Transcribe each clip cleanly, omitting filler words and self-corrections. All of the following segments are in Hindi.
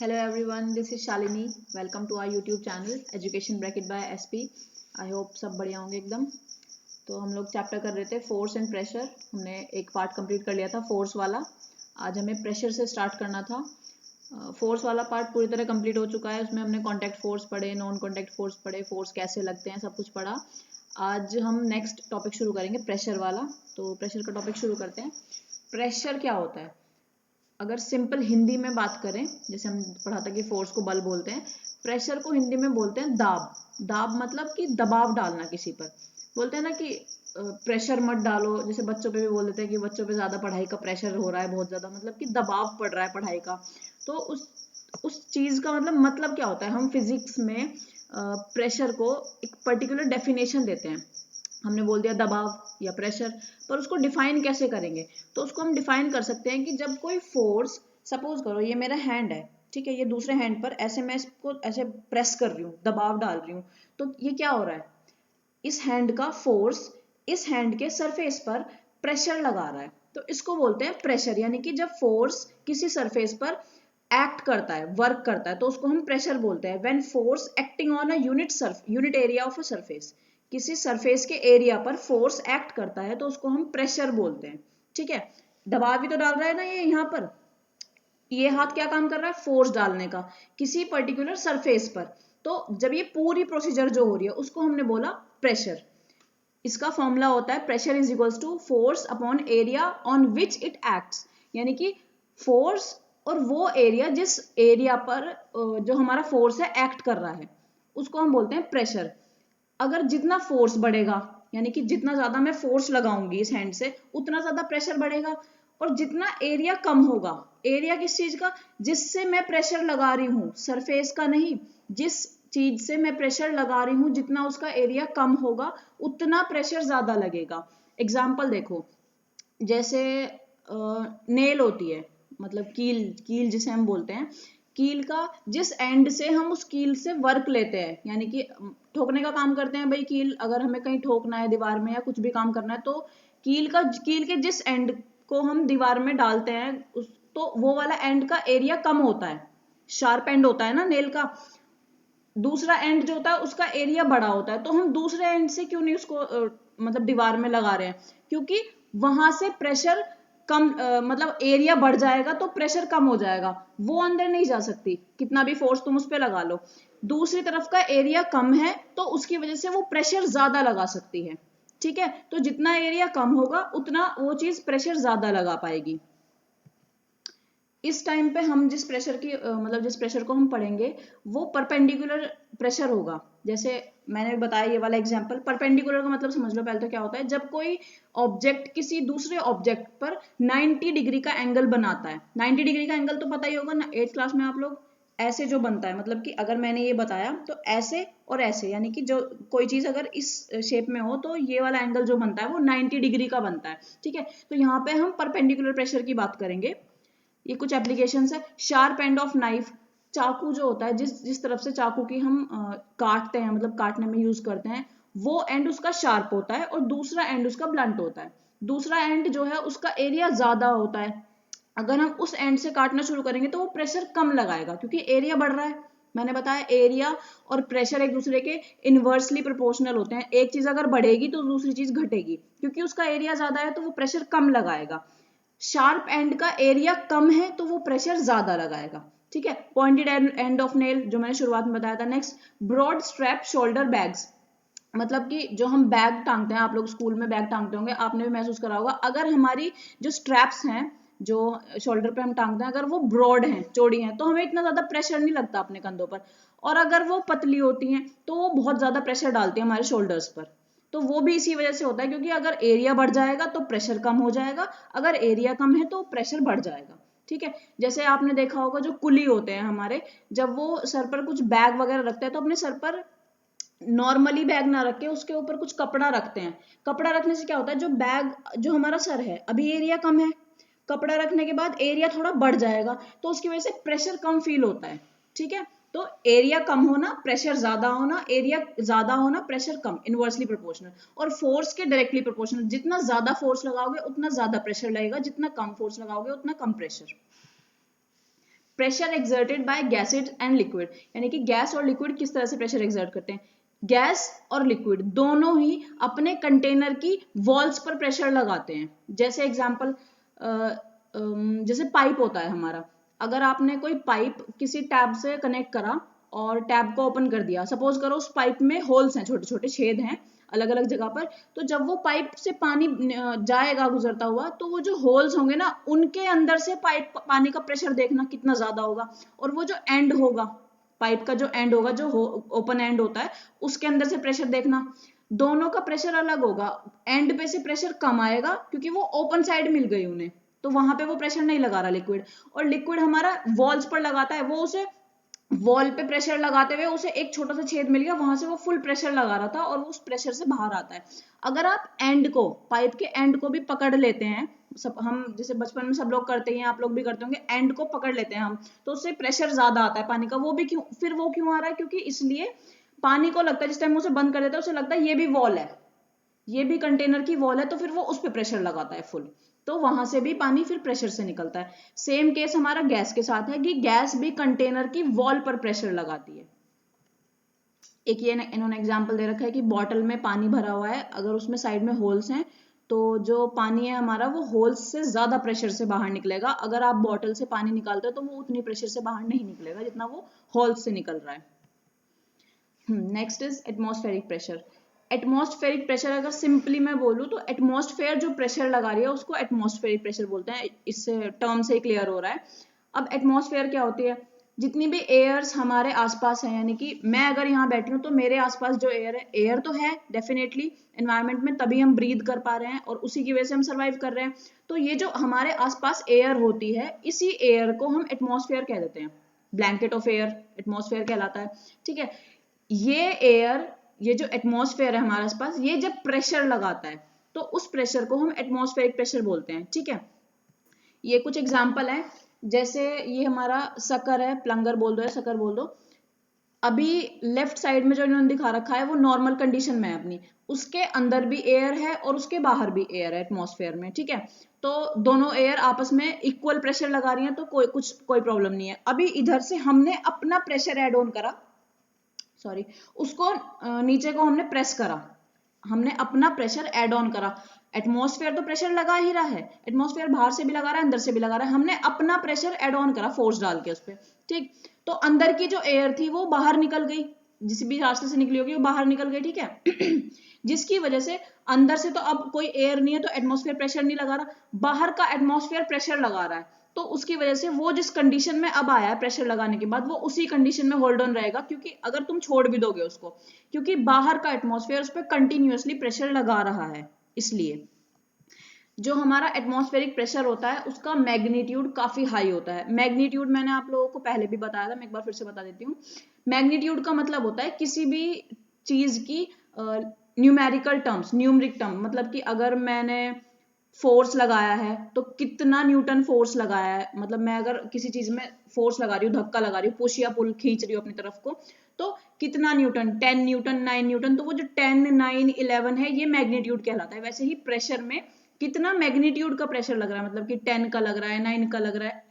Hello everyone, this is Shalini. Welcome to our YouTube channel Education Bracket by SP. I hope सब बढ़िया होंगे एकदम। तो हम लोग चैप्टर कर रहे थे फोर्स एंड प्रेशर। हमने एक पार्ट कंप्लीट कर लिया था फोर्स वाला। आज हमें प्रेशर से स्टार्ट करना था। फोर्स वाला पार्ट पूरी तरह कंप्लीट हो चुका है। उसमें हमने कॉन्टैक्ट फोर्स पढ़े, नॉन कॉन्टैक्ट फोर्स पढ़े, फोर्स कैसे लगते हैं, सब कुछ पढ़ा। आज हम नेक्स्ट टॉपिक शुरू करेंगे प्रेशर वाला। तो प्रेशर का टॉपिक शुरू करते हैं। प्रेशर क्या होता है? अगर सिंपल हिंदी में बात करें, जैसे हम पढ़ा था कि फोर्स को बल बोलते हैं, प्रेशर को हिंदी में बोलते हैं दाब। दाब मतलब कि दबाव डालना किसी पर। बोलते हैं ना कि प्रेशर मत डालो, जैसे बच्चों पे भी बोल देते हैं कि बच्चों पे ज्यादा पढ़ाई का प्रेशर हो रहा है, बहुत ज्यादा, मतलब कि दबाव पड़ रहा है पढ़ाई का। तो उस चीज का मतलब क्या होता है? हम फिजिक्स में प्रेशर को एक पर्टिकुलर डेफिनेशन देते हैं। हमने बोल दिया दबाव या प्रेशर, पर उसको डिफाइन कैसे करेंगे? तो उसको हम डिफाइन कर सकते हैं कि जब कोई फोर्स, सपोज करो ये मेरा हैंड है, ठीक है, ये दूसरे हैंड पर ऐसे मैं इसको ऐसे प्रेस कर रही हूँ, दबाव डाल रही हूँ, तो ये क्या हो रहा है? इस हैंड का फोर्स इस हैंड के सरफेस पर प्रेशर लगा रहा है, तो इसको बोलते हैं प्रेशर। यानी कि जब फोर्स किसी सरफेस पर एक्ट करता है, वर्क करता है, तो उसको हम प्रेशर बोलते हैं। When force acting on a unit area of a surface, किसी सरफेस के एरिया पर फोर्स एक्ट करता है तो उसको हम प्रेशर बोलते हैं। ठीक है, दबाव भी तो डाल रहा है ना ये यहाँ पर। ये हाथ क्या काम कर रहा है? फोर्स डालने का किसी पर्टिकुलर सरफेस पर। तो जब ये पूरी प्रोसीजर जो हो रही है उसको हमने बोला प्रेशर। इसका फॉर्मूला होता है pressure is equals to force upon area on which it acts. यानी कि फोर्स और वो एरिया जिस एरिया पर जो हमारा फोर्स है एक्ट कर रहा है, उसको हम बोलते हैं प्रेशर। अगर जितना फोर्स बढ़ेगा, यानी कि जितना ज्यादा मैं फोर्स लगाऊंगी इस हैंड से, उतना ज्यादा प्रेशर बढ़ेगा। और जितना एरिया कम होगा, एरिया किस चीज का? जिससे मैं प्रेशर लगा रही हूं, सरफेस का नहीं, जिस चीज से मैं प्रेशर लगा रही हूं, जितना उसका एरिया कम होगा उतना प्रेशर ज्यादा लगेगा। एग्जाम्पल देखो, जैसे नेल होती है, मतलब कील, कील जिसे हम बोलते हैं, कील का जिस एंड से हम उस कील से वर्क लेते हैं, यानी कि ठोकने का काम करते हैं भाई, कील अगर हमें कहीं ठोकना है दीवार में या कुछ भी काम करना है, तो कील के जिस एंड को हम दीवार में डालते हैं तो वो वाला एंड का एरिया कम होता है, शार्प एंड होता है ना नेल का। दूसरा एंड जो होता है उसका एरिया बड़ा होता है, तो हम दूसरे एंड से क्यों नहीं उसको मतलब दीवार में लगा रहे हैं? क्योंकि वहां से प्रेशर कम, मतलब एरिया बढ़ जाएगा तो प्रेशर कम हो जाएगा, वो अंदर नहीं जा सकती, कितना भी फोर्स तुम उस पर लगा लो। दूसरी तरफ का एरिया कम है तो उसकी वजह से वो प्रेशर ज्यादा लगा सकती है। ठीक है, तो जितना एरिया कम होगा उतना वो चीज प्रेशर ज्यादा लगा पाएगी। इस टाइम पे हम जिस प्रेशर की जिस प्रेशर को हम पढ़ेंगे वो परपेंडिकुलर प्रेशर होगा। जैसे मैंने बताया ये वाला एग्जांपल, परपेंडिकुलर का मतलब समझ लो पहले तो क्या होता है। जब कोई ऑब्जेक्ट किसी दूसरे ऑब्जेक्ट पर 90 डिग्री का एंगल बनाता है। 90 डिग्री का एंगल तो पता ही होगा ना, 8th क्लास में आप लोग, ऐसे जो बनता है, मतलब कि अगर मैंने ये बताया तो ऐसे और ऐसे, यानी कि जो कोई चीज अगर इस शेप में हो तो ये वाला एंगल जो बनता है वो 90 डिग्री का बनता है। ठीक है, तो यहाँ पे हम परपेंडिकुलर प्रेशर की बात करेंगे। ये कुछ एप्लीकेशंस है। शार्प एंड ऑफ नाइफ, चाकू जो होता है, जिस जिस तरफ से चाकू की हम काटते हैं, मतलब काटने में यूज करते हैं, वो एंड उसका शार्प होता है और दूसरा एंड उसका ब्लंट होता है। दूसरा एंड जो है उसका एरिया ज्यादा होता है। अगर हम उस एंड से काटना शुरू करेंगे तो वो प्रेशर कम लगाएगा, क्योंकि एरिया बढ़ रहा है। मैंने बताया एरिया और प्रेशर एक दूसरे के इनवर्सली प्रोपोर्शनल होते हैं। एक चीज अगर बढ़ेगी तो दूसरी चीज घटेगी, क्योंकि उसका एरिया ज्यादा है तो वो प्रेशर कम लगाएगा। शार्प एंड का एरिया कम है तो वो प्रेशर ज्यादा लगाएगा। ठीक है, पॉइंटेड एंड ऑफ नेल जो मैंने शुरुआत में बताया था। Next, broad strap shoulder bags, मतलब कि जो हम बैग टांगते हैं, आप लोग स्कूल में बैग टांगते होंगे, आपने भी महसूस करा होगा, अगर हमारी जो स्ट्रैप्स हैं जो शोल्डर पे हम टांगते हैं, अगर वो ब्रॉड हैं, चौड़ी हैं, तो हमें इतना ज्यादा प्रेशर नहीं लगता अपने कंधों पर। और अगर वो पतली होती हैं तो वो बहुत ज्यादा प्रेशर डालती है हमारे शोल्डर्स पर। तो वो भी इसी वजह से होता है, क्योंकि अगर एरिया बढ़ जाएगा तो प्रेशर कम हो जाएगा, अगर एरिया कम है तो प्रेशर बढ़ जाएगा। ठीक है, जैसे आपने देखा होगा जो कुली होते हैं हमारे, जब वो सर पर कुछ बैग वगैरह रखते हैं तो अपने सर पर नॉर्मली बैग ना रख के उसके ऊपर कुछ कपड़ा रखते हैं। कपड़ा रखने से क्या होता है, जो बैग, जो हमारा सर है, अभी एरिया कम है, कपड़ा रखने के बाद एरिया थोड़ा बढ़ जाएगा तो उसकी वजह से प्रेशर कम फील होता है। ठीक है, तो एरिया कम होना, प्रेशर ज्यादा होना, एरिया ज्यादा होना, प्रेशर कम, इनवर्सली प्रोपोर्शनल। और फोर्स के डायरेक्टली प्रोपोर्शनल, जितना ज्यादा फोर्स लगाओगे उतना ज्यादा प्रेशर लगेगा, जितना कम फोर्स लगाओगे उतना कम pressure. Pressure exerted by gases and liquid, यानी कि गैस और लिक्विड किस तरह से प्रेशर एक्सर्ट करते हैं। गैस और लिक्विड दोनों ही अपने कंटेनर की वॉल्स पर प्रेशर लगाते हैं। जैसे एग्जांपल, जैसे पाइप होता है हमारा, अगर आपने कोई पाइप किसी टैब से कनेक्ट करा और टैब को ओपन कर दिया, सपोज करो उस पाइप में होल्स हैं, छोटे छोटे छेद हैं अलग अलग जगह पर, तो जब वो पाइप से पानी जाएगा गुजरता हुआ, तो वो जो होल्स होंगे ना, उनके अंदर से पाइप पानी का प्रेशर देखना कितना ज्यादा होगा, और वो जो एंड होगा, पाइप का जो एंड होगा, जो ओपन एंड होता है, उसके अंदर से प्रेशर देखना, दोनों का प्रेशर अलग होगा। एंड पे से प्रेशर कम आएगा क्योंकि वो ओपन साइड मिल गई उन्हें, तो वहां पे वो प्रेशर नहीं लगा रहा लिक्विड। और लिक्विड हमारा वॉल्स पर लगाता है, वो उसे वॉल पे प्रेशर लगाते हुए उसे एक छोटा सा छेद मिल गया, वहां से वो फुल प्रेशर लगा रहा था और वो उस प्रेशर से बाहर आता है। अगर आप एंड को, पाइप के एंड को भी पकड़ लेते हैं, सब हम जैसे बचपन में सब लोग करते हैं, आप लोग भी करते होंगे, एंड को पकड़ लेते हैं हम, तो उससे प्रेशर ज्यादा आता है पानी का। वो भी क्यों, फिर वो क्यों आ रहा है, क्योंकि इसलिए पानी को लगता है, जिस टाइम उसे बंद कर देता है उसे लगता है ये भी वॉल है, ये भी कंटेनर की वॉल है, तो फिर वो उस पर प्रेशर लगाता है फुल, तो वहां से भी पानी फिर प्रेशर से निकलता है। सेम केस हमारा गैस के साथ है कि गैस भी कंटेनर की वॉल पर प्रेशर लगाती है। एक ये इन्होंने एग्जांपल दे रखा है कि बॉटल में पानी भरा हुआ है, अगर उसमें साइड में होल्स हैं, तो जो पानी है हमारा वो होल्स से ज्यादा प्रेशर से बाहर निकलेगा। अगर आप बॉटल से पानी निकालते हो तो वो उतनी प्रेशर से बाहर नहीं निकलेगा जितना वो होल्स से निकल रहा है। Next is atmospheric pressure. Atmospheric pressure अगर सिंपली मैं बोलूं तो एटमॉस्फेयर जो प्रेशर लगा रही है उसको एटमॉस्फेरिक प्रेशर बोलते हैं, इससे टर्म से ही क्लियर हो रहा है। अब एटमॉस्फेयर क्या होती है, जितनी भी एयर्स हमारे आसपास है, यानी कि मैं अगर यहाँ बैठी हूँ तो मेरे आसपास जो एयर है, एयर तो है डेफिनेटली एनवायरमेंट में, तभी हम ब्रीद कर पा रहे हैं और उसी की वजह से हम सर्वाइव कर रहे हैं। तो ये जो हमारे आसपास एयर होती है, इसी एयर को हम एटमॉस्फेयर कह देते हैं। ब्लैंकेट ऑफ एयर एटमॉस्फेयर कहलाता है, ठीक है। ये एयर, ये जो एटमॉस्फेयर है हमारे पास, ये जब प्रेशर लगाता है तो उस प्रेशर को हम एटमॉस्फेरिक प्रेशर बोलते हैं, ठीक है। ये कुछ एग्जांपल है, जैसे ये हमारा सकर है, प्लंगर बोल दो या सकर बोल दो। अभी लेफ्ट साइड में जो इन्होंने दिखा रखा है वो नॉर्मल कंडीशन में है अपनी, उसके अंदर भी एयर है और उसके बाहर भी एयर है एटमॉस्फेयर में, ठीक है। तो दोनों एयर आपस में इक्वल प्रेशर लगा रही हैं, तो कोई प्रॉब्लम नहीं है। अभी इधर से हमने अपना प्रेशर ऐड ऑन करा, सॉरी, उसको नीचे को हमने प्रेस करा, हमने अपना प्रेशर ऐड ऑन करा। एटमॉस्फेयर तो प्रेशर लगा ही रहा है, एटमॉस्फेयर बाहर से भी लगा रहा है, अंदर से भी लगा रहा है, हमने अपना प्रेशर ऐड ऑन करा फोर्स डाल के उस पर, ठीक। तो अंदर की जो एयर थी वो बाहर निकल गई, जिस भी रास्ते से निकली होगी वो बाहर निकल गई, ठीक है। जिसकी वजह से अंदर से तो अब कोई एयर नहीं है, तो एटमॉस्फेयर प्रेशर नहीं लगा रहा, बाहर का एटमॉस्फेयर प्रेशर लगा रहा है, तो उसकी वजह से वो जिस कंडीशन में अब आया है प्रेशर लगाने के बाद, वो उसी कंडीशन में होल्ड ऑन रहेगा, क्योंकि अगर तुम छोड़ भी दोगे उसको, क्योंकि बाहर का एटमॉस्फेयर उस पर कंटिन्यूअसली प्रेशर लगा रहा है। इसलिए जो हमारा एटमॉस्फेरिक प्रेशर होता है उसका मैग्नीट्यूड काफी हाई होता है। मैग्नीट्यूड मैंने आप लोगों को पहले भी बताया था, मैं एक बार फिर से बता देती हूँ। मैग्नीट्यूड का मतलब होता है किसी भी चीज की न्यूमेरिकल टर्म्स, न्यूमरिक टर्म, मतलब कि अगर मैंने फोर्स लगाया है तो कितना न्यूटन फोर्स लगाया है, मतलब मैं अगर किसी चीज में फोर्स लगा रही हूँ, धक्का लगा रही हूँ, पुश या पुल खींच रही हूँ अपनी तरफ को, तो कितना न्यूटन, 10 न्यूटन, 9 न्यूटन, तो वो जो 10, 9, 11 है ये मैग्नीट्यूड कहलाता है। वैसे ही प्रेशर में कितना मैग्नीट्यूड का प्रेशर लग रहा है, मतलब कि 10 का लग रहा है, 9 का लग रहा है,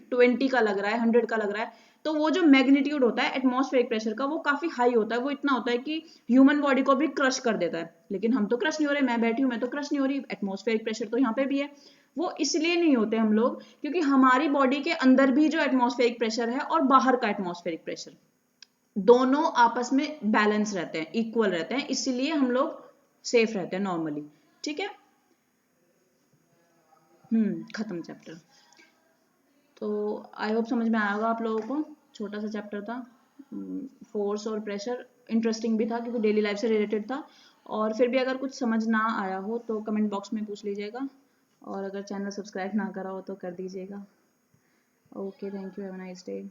20 का लग रहा है, 100 का लग रहा है, तो वो जो मैग्नीट्यूड होता है एटमॉस्फेरिक प्रेशर का वो काफी हाई होता है। वो इतना होता है कि ह्यूमन बॉडी को भी क्रश कर देता है, लेकिन हम तो क्रश नहीं हो रहे, मैं बैठी हूं मैं तो क्रश नहीं हो रही, एटमॉस्फेरिक प्रेशर तो यहाँ पे भी है। वो इसलिए नहीं होते हम लोग क्योंकि हमारी बॉडी के अंदर भी जो एटमॉस्फेरिक प्रेशर है और बाहर का एटमॉस्फेरिक प्रेशर, दोनों आपस में बैलेंस रहते हैं, इक्वल रहते हैं, इसीलिए हम लोग सेफ रहते हैं नॉर्मली, ठीक है। खत्म चैप्टर। तो आई होप समझ में आया होगा आप लोगों को, छोटा सा चैप्टर था, फोर्स और प्रेशर, इंटरेस्टिंग भी था क्योंकि डेली लाइफ से रिलेटेड था। और फिर भी अगर कुछ समझ ना आया हो तो कमेंट बॉक्स में पूछ लीजिएगा, और अगर चैनल सब्सक्राइब ना करा हो तो कर दीजिएगा। Okay, thank you, have a nice day.